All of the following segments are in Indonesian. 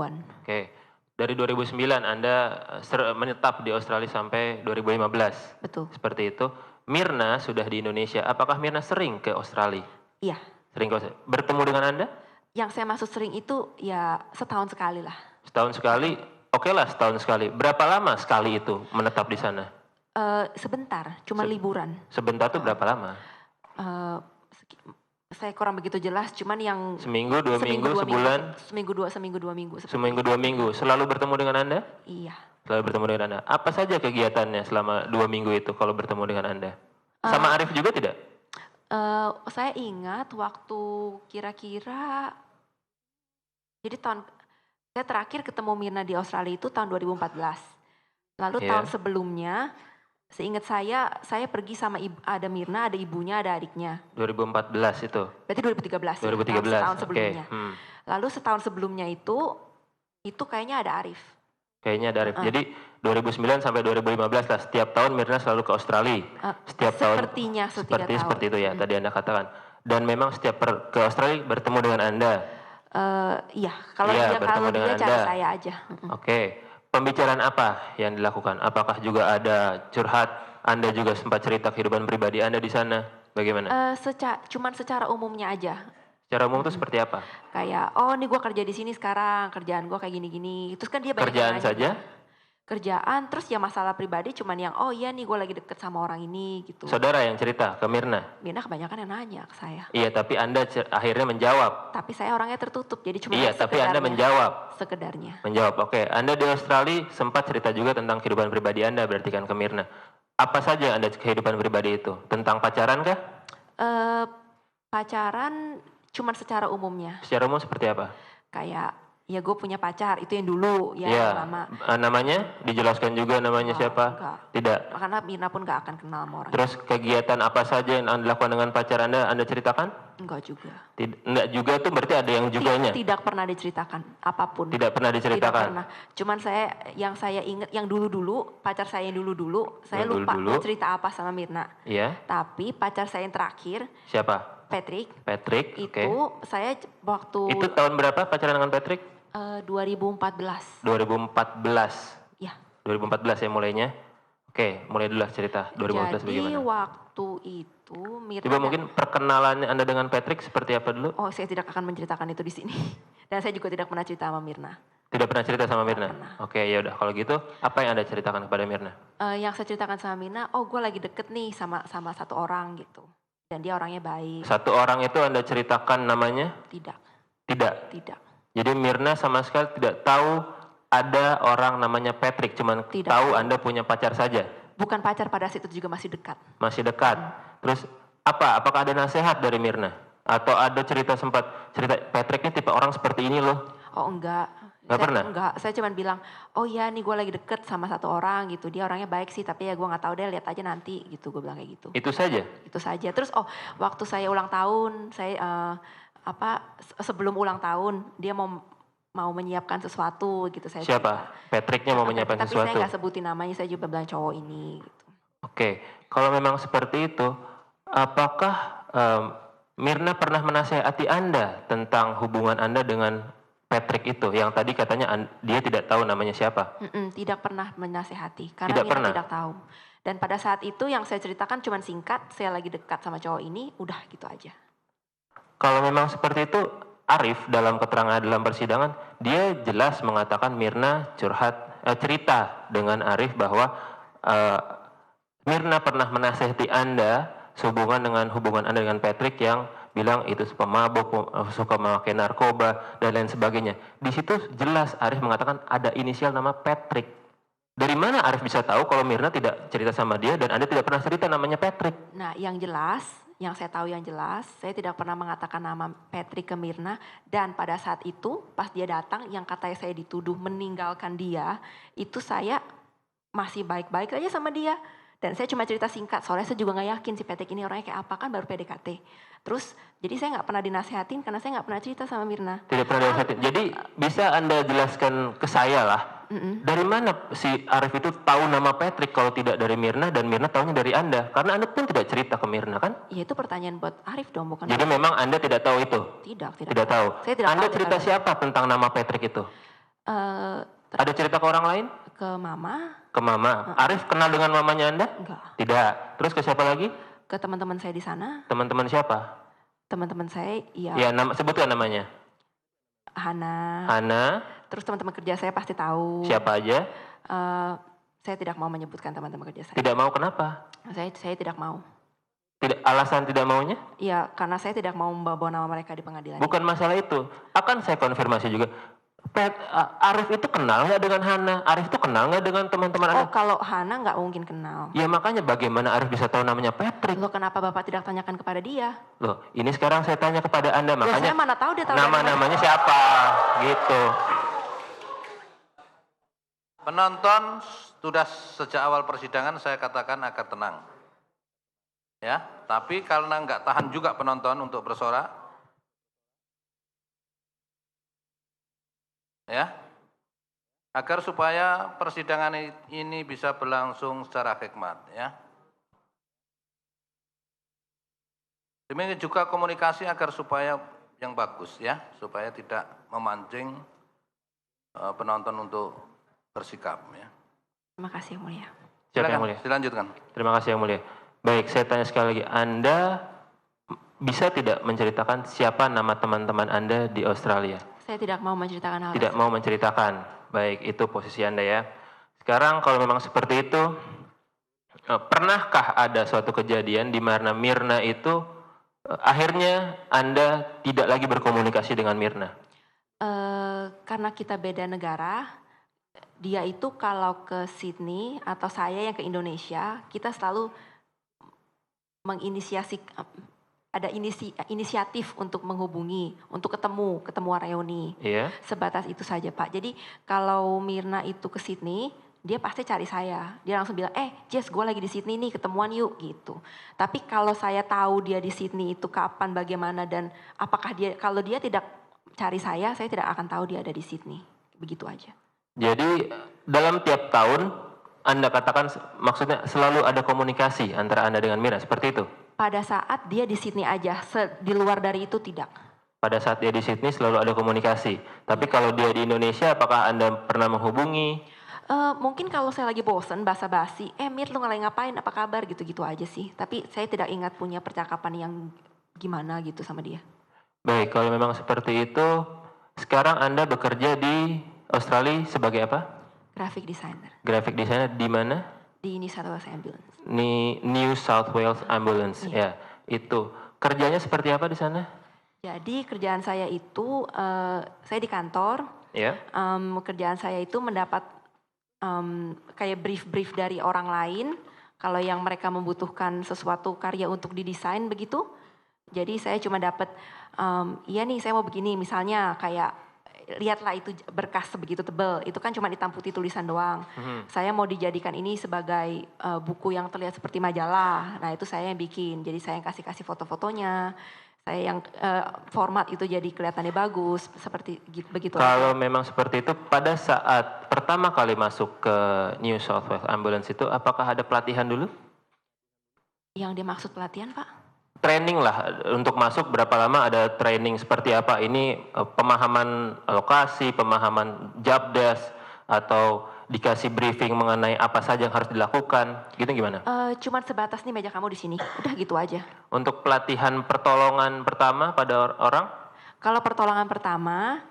2000-an. Oke. Dari 2009 Anda menetap di Australia sampai 2015. Betul. Seperti itu. Mirna sudah di Indonesia. Apakah Mirna sering ke Australia? Iya. Sering ke Australia. Bertemu dengan Anda? Yang saya maksud sering itu ya setahun sekali lah. Setahun sekali? Oke lah setahun sekali. Berapa lama sekali itu menetap di sana? Sebentar, cuma liburan. Sebentar tuh berapa lama? Saya kurang begitu jelas, cuman yang Seminggu, 2 minggu, sebulan? seminggu 2 minggu. Seminggu 2 minggu. Selalu bertemu dengan Anda? Iya. Selalu bertemu dengan Anda. Apa saja kegiatannya selama 2 minggu itu kalau bertemu dengan Anda? Sama Arif juga tidak? Saya ingat waktu kira-kira, jadi saya terakhir ketemu Mirna di Australia itu tahun 2014. Lalu tahun sebelumnya, seingat saya pergi sama ada Mirna, ada ibunya, ada adiknya. 2014 itu? Berarti 2013 ya, 2013, setahun sebelumnya. Lalu setahun sebelumnya itu kayaknya ada Arif. Kayaknya ada Arif. Jadi 2009 sampai 2015 lah, setiap tahun Mirna selalu ke Australia. Setiap Sepertinya tahun seperti itu ya, tadi Anda katakan. Dan memang setiap ke Australia bertemu dengan Anda? Iya, kalau dia cari saya aja. Oke. Pembicaraan apa yang dilakukan? Apakah juga ada curhat? Anda juga sempat cerita kehidupan pribadi Anda di sana? Bagaimana? Cuman secara umumnya aja. Secara umum itu seperti apa? Kayak, oh ini gue kerja di sini sekarang, kerjaan gue kayak gini-gini. Terus kan dia banyak kerjaan nanya, saja? Kerjaan, terus ya masalah pribadi cuman yang, oh iya nih gue lagi deket sama orang ini gitu. Saudara yang cerita ke Mirna? Mirna kebanyakan yang nanya ke saya. Iya, tapi Anda akhirnya menjawab? Tapi saya orangnya tertutup, jadi cuma iya, tapi Anda menjawab? Sekedarnya. Menjawab, oke. Anda di Australia sempat cerita juga tentang kehidupan pribadi Anda berarti kan ke Mirna. Apa saja Anda kehidupan pribadi itu? Tentang pacaran kah? Pacaran cuman secara umumnya. Secara umum seperti apa? Kayak, ya gue punya pacar, itu yang dulu ya, ya lama. Namanya? Dijelaskan juga namanya siapa? Enggak. Tidak? Karena Mirna pun gak akan kenal sama orang. Terus kegiatan apa saja yang Anda lakukan dengan pacar Anda ceritakan? Enggak juga. Enggak juga tuh berarti ada yang juganya? Tidak pernah diceritakan, apapun. Tidak pernah diceritakan? Tidak pernah. Cuman yang saya ingat, yang dulu-dulu, pacar saya yang dulu-dulu, saya lupa mau cerita apa sama Mirna. Iya. Tapi pacar saya yang terakhir. Siapa? Patrick, itu saya waktu. Itu tahun berapa pacaran dengan Patrick? 2014. 2014? Ya. 2014 ya mulainya? Oke, mulai dulu lah cerita 2014 bagaimana? Jadi waktu itu Mirna. Coba mungkin perkenalan Anda dengan Patrick seperti apa dulu? Oh, saya tidak akan menceritakan itu di sini. Dan saya juga tidak pernah cerita sama Mirna. Tidak pernah cerita sama Mirna? Pernah. Oke, ya udah kalau gitu apa yang Anda ceritakan kepada Mirna? Yang saya ceritakan sama Mirna, oh gue lagi deket nih sama satu orang gitu. Dan dia orangnya baik. Satu orang itu Anda ceritakan namanya? Tidak. Tidak? Tidak. Jadi Mirna sama sekali tidak tahu ada orang namanya Patrick, cuman tahu Anda punya pacar saja? Bukan pacar, pada saat itu juga masih dekat. Masih dekat? Terus apakah ada nasihat dari Mirna? Atau ada cerita Patrick ini tipe orang seperti ini loh? Oh enggak. Pernah? Enggak, saya cuma bilang, oh iya nih gue lagi deket sama satu orang gitu. Dia orangnya baik sih, tapi ya gue gak tahu deh, lihat aja nanti gitu. Gue bilang kayak gitu. Itu saja? Itu saja. Terus waktu saya ulang tahun, saya sebelum ulang tahun, dia mau menyiapkan sesuatu gitu. Siapa? Cerita. Patricknya mau menyiapkan sesuatu? Tapi saya gak sebutin namanya, saya juga bilang cowok ini gitu. Oke, kalau memang seperti itu, apakah Mirna pernah menasehati Anda tentang hubungan Anda dengan Patrick itu, yang tadi katanya dia tidak tahu namanya siapa? Tidak pernah menasehati, karena Mirna tidak tahu. Dan pada saat itu yang saya ceritakan cuma singkat, saya lagi dekat sama cowok ini, udah gitu aja. Kalau memang seperti itu, Arif dalam keterangan dalam persidangan, dia jelas mengatakan Mirna cerita dengan Arif bahwa Mirna pernah menasehati Anda sehubungan dengan hubungan Anda dengan Patrick yang bilang itu pemabuk, suka memakai narkoba, dan lain sebagainya. Di situ jelas Arif mengatakan ada inisial nama Patrick. Dari mana Arif bisa tahu kalau Mirna tidak cerita sama dia dan Anda tidak pernah cerita namanya Patrick? Nah, yang saya tahu yang jelas, saya tidak pernah mengatakan nama Patrick ke Mirna, dan pada saat itu, pas dia datang, yang katanya saya dituduh meninggalkan dia, itu saya masih baik-baik aja sama dia. Dan saya cuma cerita singkat, soalnya saya juga gak yakin si Patrick ini orangnya kayak apa, kan baru PDKT. Terus, jadi saya gak pernah dinasehatin karena saya gak pernah cerita sama Mirna. Tidak pernah dinasehatin. Jadi bisa Anda jelaskan ke saya lah, dari mana si Arif itu tahu nama Patrick kalau tidak dari Mirna, dan Mirna tahunya dari Anda? Karena Anda pun tidak cerita ke Mirna kan? Ya itu pertanyaan buat Arif dong, bukan? Jadi memang Anda tidak tahu itu? Tidak Tidak tahu. Saya tidak Anda tahu cerita siapa tentang nama Patrick itu? Eh, Ada cerita ke orang lain? ke mama, Ke mama. Arif kenal dengan mamanya Anda? enggak. Tidak. Terus ke siapa lagi? Ke teman-teman saya di sana, Teman-teman siapa? teman-teman saya ya Ya, sebutkan namanya. Hana. Hana, Terus teman-teman kerja saya pasti tahu. siapa aja? Saya tidak mau menyebutkan teman-teman kerja saya. Tidak mau kenapa? Saya tidak mau. Alasan tidak maunya? Ya, karena saya tidak mau membawa nama mereka di pengadilan. Bukan masalah itu. Akan saya konfirmasi juga. Arif itu kenal nggak dengan Hana? Arif itu kenal nggak dengan teman-teman Anda? Oh, kalau Hana nggak mungkin kenal. Ya makanya bagaimana Arif bisa tahu namanya Patrick? Loh, kenapa Bapak tidak tanyakan kepada dia? Loh, ini sekarang saya tanya kepada Anda, Loh, makanya saya mana tahu dia tahu dari mana? nama-namanya siapa? Gitu. Penonton sudah sejak awal persidangan saya katakan agar tenang. Ya, tapi karena nggak tahan juga penonton untuk bersorak, ya, agar supaya persidangan ini bisa berlangsung secara hikmat, ya. Demikian juga komunikasi agar supaya yang bagus, ya, supaya tidak memancing penonton untuk bersikap, ya. Terima kasih, Yang Mulia. Siapa Silakan, yang mulia? dilanjutkan. Terima kasih yang mulia. Baik, saya tanya sekali lagi. Anda bisa tidak menceritakan siapa nama teman-teman Anda di Australia? Saya tidak mau menceritakan hal Tidak mau menceritakan. Baik, itu posisi Anda ya. Sekarang kalau memang seperti itu, pernahkah ada suatu kejadian di mana Mirna itu akhirnya Anda tidak lagi berkomunikasi dengan Mirna? Karena kita beda negara, dia itu kalau ke Sydney atau saya yang ke Indonesia, kita selalu menginisiasi, ada inisiatif untuk menghubungi, untuk ketemu reuni. Iya. Sebatas itu saja, Pak. Jadi kalau Mirna itu ke Sydney, dia pasti cari saya. Dia langsung bilang, Jess, gue lagi di Sydney nih, ketemuan yuk, gitu. Tapi kalau saya tahu dia di Sydney itu kapan, bagaimana, dan apakah kalau dia tidak cari saya tidak akan tahu dia ada di Sydney. Begitu aja. Jadi dalam tiap tahun Anda katakan maksudnya selalu ada komunikasi antara Anda dengan Mirna, seperti itu? Pada saat dia di Sydney aja, di luar dari itu tidak. Pada saat dia di Sydney selalu ada komunikasi. Tapi kalau dia di Indonesia, apakah Anda pernah menghubungi? Mungkin kalau saya lagi bosen, basa-basi, Mir lu lagi ngapain, apa kabar, gitu-gitu aja sih. Tapi saya tidak ingat punya percakapan yang gimana gitu sama dia. Baik, kalau memang seperti itu, sekarang Anda bekerja di Australia sebagai apa? Graphic designer. Graphic designer di mana? Di New South Wales Ambulance. New South Wales Ambulance, ya. Itu. Kerjanya seperti apa di sana? Jadi kerjaan saya itu, saya di kantor. Ya. Kerjaan saya itu mendapat kayak brief-brief dari orang lain. Kalau yang mereka membutuhkan sesuatu karya untuk didesain begitu. Jadi saya cuma dapat, iya nih saya mau begini, misalnya kayak lihatlah itu berkas sebegitu tebal, itu kan cuma hitam putih tulisan doang. Saya mau dijadikan ini sebagai buku yang terlihat seperti majalah. Nah itu saya yang bikin, jadi saya yang kasih foto-fotonya, saya yang format itu jadi kelihatannya bagus, seperti begitu. Kalau memang seperti itu, pada saat pertama kali masuk ke New South Wales Ambulance itu, apakah ada pelatihan dulu? Yang dimaksud pelatihan, Pak? Training lah, untuk masuk berapa lama ada training seperti apa? Ini pemahaman lokasi, pemahaman job desk, atau dikasih briefing mengenai apa saja yang harus dilakukan, gitu gimana? Cuman sebatas nih meja kamu di sini, udah gitu aja. Untuk pelatihan pertolongan pertama pada orang? Kalau pertolongan pertama,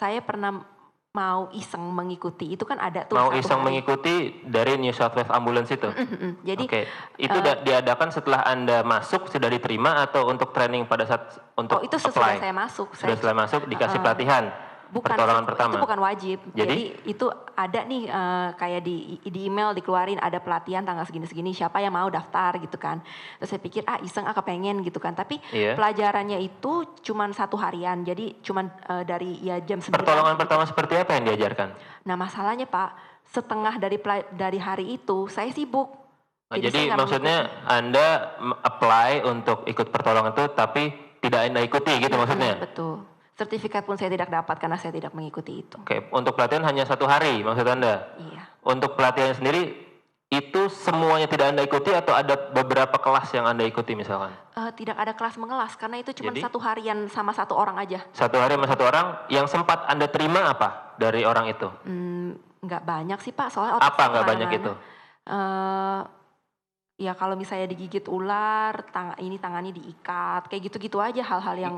saya pernah mau iseng mengikuti, itu kan ada tuh. Mau iseng mengikuti dari New South Wales Ambulance itu? Jadi, itu diadakan setelah Anda masuk, sudah diterima, atau untuk training pada saat untuk itu apply? sesudah saya masuk. Setelah masuk dikasih pelatihan? Pertolongan pertama? Itu bukan wajib. Jadi itu ada nih kayak di email dikeluarin ada pelatihan tanggal segini-segini, siapa yang mau daftar gitu kan. Terus saya pikir iseng kepengen gitu kan. Tapi pelajarannya itu cuman 1 harian. Jadi cuman dari jam 9. Pertolongan pertama seperti apa yang diajarkan? Nah masalahnya Pak, setengah dari hari itu saya sibuk. Jadi maksudnya Anda apply untuk ikut pertolongan itu tapi tidak Anda ikuti gitu maksudnya? Betul. Sertifikat pun saya tidak dapat karena saya tidak mengikuti itu. Oke, untuk pelatihan hanya 1 hari maksud Anda? Iya. Untuk pelatihan sendiri itu semuanya tidak Anda ikuti atau ada beberapa kelas yang Anda ikuti misalkan? Tidak ada kelas mengelas karena itu cuma 1 harian sama 1 orang aja. 1 hari sama 1 orang, yang sempat Anda terima apa dari orang itu? Nggak banyak sih Pak, soalnya otak Apa saya nggak banyak kemana-mana. itu? Ya kalau misalnya digigit ular, tangannya diikat, kayak gitu-gitu aja hal-hal yang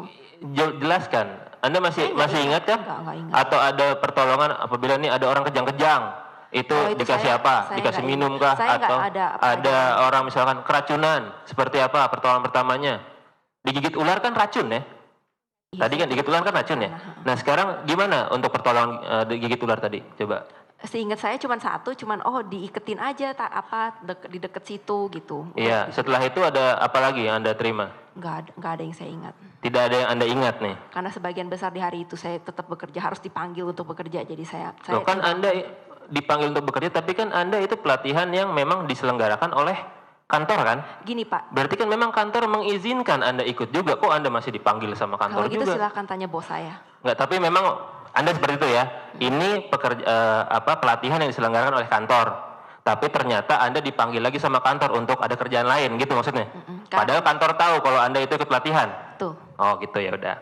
Jelaskan. Anda saya nggak masih ingat kan? nggak ingat. Atau ada pertolongan apabila nih ada orang kejang-kejang, itu Oh, itu dikasih saya apa? Dikasih nggak minum ingat. kah? Saya nggak Atau ada ada orang misalkan keracunan, seperti apa pertolongan pertamanya? Digigit ular kan racun ya? Iya, Tadi saya kan digigit ular kan racun ya? pernah. Nah sekarang gimana untuk pertolongan digigit ular tadi? Coba. Seingat saya cuman diiketin aja di deket situ gitu. Iya, setelah itu ada apa lagi yang Anda terima? Nggak ada yang saya ingat. Tidak ada yang Anda ingat nih? Karena sebagian besar di hari itu saya tetap bekerja, harus dipanggil untuk bekerja. Jadi saya Loh kan Anda dipanggil untuk bekerja, tapi kan Anda itu pelatihan yang memang diselenggarakan oleh kantor kan? Gini Pak, Berarti kan memang kantor mengizinkan Anda ikut juga. Kok Anda masih dipanggil sama kantor kalau gitu juga? silahkan tanya bos saya. Enggak, tapi memang Anda seperti itu ya. Ini pelatihan yang diselenggarakan oleh kantor. Tapi ternyata Anda dipanggil lagi sama kantor untuk ada kerjaan lain gitu maksudnya. Padahal kantor tahu kalau Anda itu ikut pelatihan. Tuh. Oh gitu ya udah.